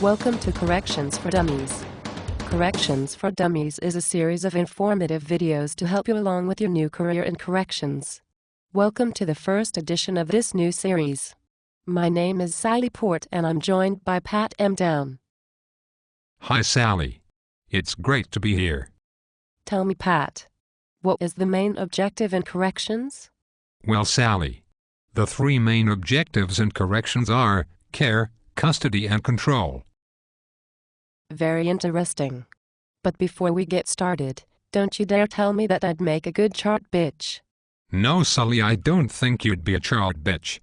Welcome to Corrections for Dummies. Corrections for Dummies is a series of informative videos to help you along with your new career in corrections. Welcome to the first edition of this new series. My name is Sally Port and I'm joined by Pat M. Down. Hi Sally. It's great to be here. Tell me, Pat, what is the main objective in corrections? Well, Sally, the three main objectives in corrections are care, custody and control. Very interesting. But before we get started, don't you dare tell me that I'd make a good chart bitch. No, Sully, I don't think you'd be a chart bitch.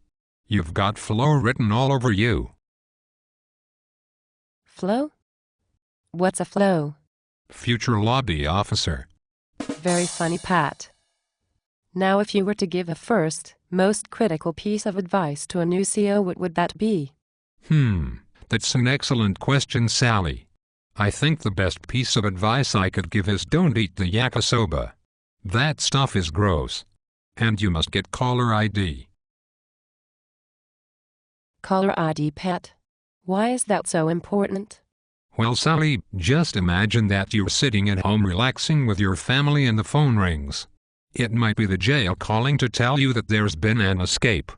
You've got flow written all over you. Flow? What's a flow? Future lobby officer. Very funny, Pat. Now, if you were to give a first, most critical piece of advice to a new CO, what would that be? That's an excellent question, Sally. I think the best piece of advice I could give is don't eat the yakisoba. That stuff is gross. And you must get caller ID. Caller ID, Pat? Why is that so important? Well, Sally, just imagine that you're sitting at home relaxing with your family and the phone rings. It might be the jail calling to tell you that there's been an escape.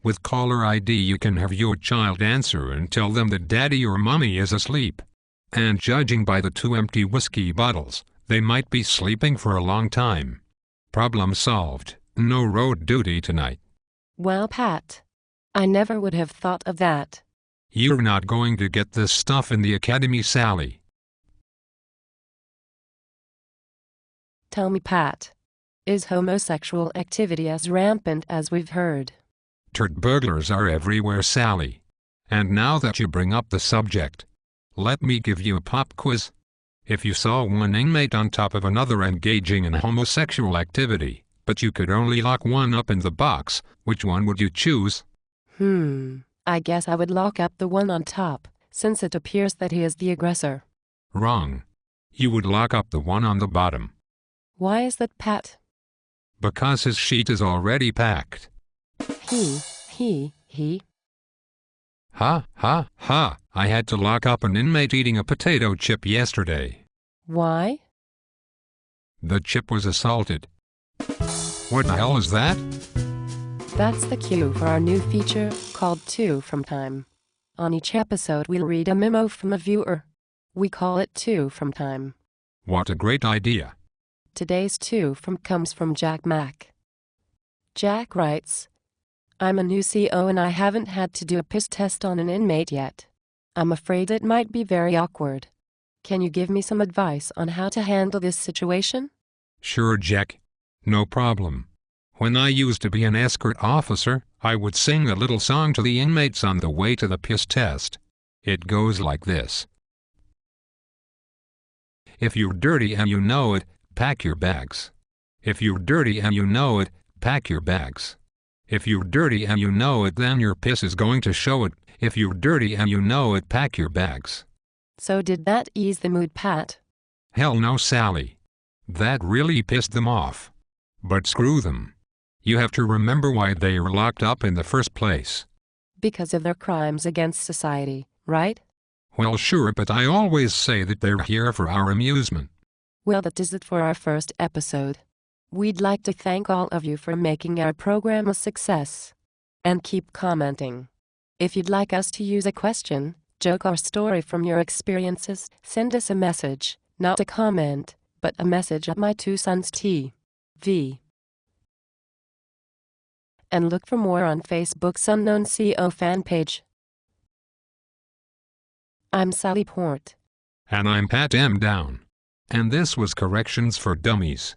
With caller ID you can have your child answer and tell them that daddy or mommy is asleep. And judging by the 2 empty whiskey bottles, they might be sleeping for a long time. Problem solved. No road duty tonight. Well, Pat, I never would have thought of that. You're not going to get this stuff in the academy, Sally. Tell me, Pat, is homosexual activity as rampant as we've heard? Turd burglars are everywhere, Sally. And now that you bring up the subject, let me give you a pop quiz. If you saw one inmate on top of another engaging in homosexual activity, but you could only lock one up in the box, which one would you choose? I guess I would lock up the one on top, since it appears that he is the aggressor. Wrong. You would lock up the one on the bottom. Why is that, Pat? Because his sheet is already packed. He. Ha. I had to lock up an inmate eating a potato chip yesterday. Why? The chip was assaulted. What the hell is that? That's the cue for our new feature, called Two from Time. On each episode we'll read a memo from a viewer. We call it Two from Time. What a great idea. Today's Two from comes from Jack Mack. Jack writes, I'm a new CO and I haven't had to do a piss test on an inmate yet. I'm afraid it might be very awkward. Can you give me some advice on how to handle this situation? Sure, Jack. No problem. When I used to be an escort officer, I would sing a little song to the inmates on the way to the piss test. It goes like this. If you're dirty and you know it, pack your bags. If you're dirty and you know it, pack your bags. If you're dirty and you know it, then your piss is going to show it. If you're dirty and you know it, pack your bags. So did that ease the mood, Pat? Hell no, Sally. That really pissed them off. But screw them. You have to remember why they were locked up in the first place. Because of their crimes against society, right? Well, sure, but I always say that they're here for our amusement. Well, that is it for our first episode. We'd like to thank all of you for making our program a success. And keep commenting. If you'd like us to use a question, joke or story from your experiences, send us a message, not a comment, but a message at my 2 sons TV. And look for more on Facebook's Unknown CO fan page. I'm Sally Port. And I'm Pat M. Down. And this was Corrections for Dummies.